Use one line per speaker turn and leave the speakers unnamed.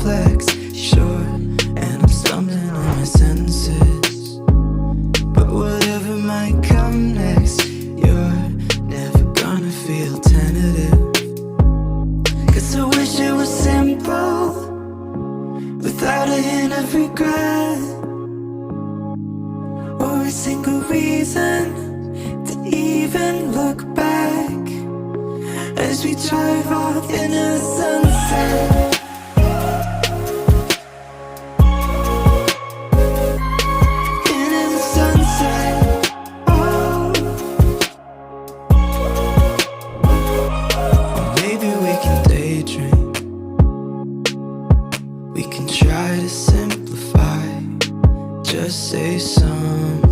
complex, sure, and I'm stumbling on my sentences. But whatever might come next, you're never gonna feel tentative. 'Cause I wish it was simple, without a hint of regret, or a single reason to even look back as we drive off in a sunset. In a sunset, oh. Or maybe we can daydream. We can try to simplify. Just say something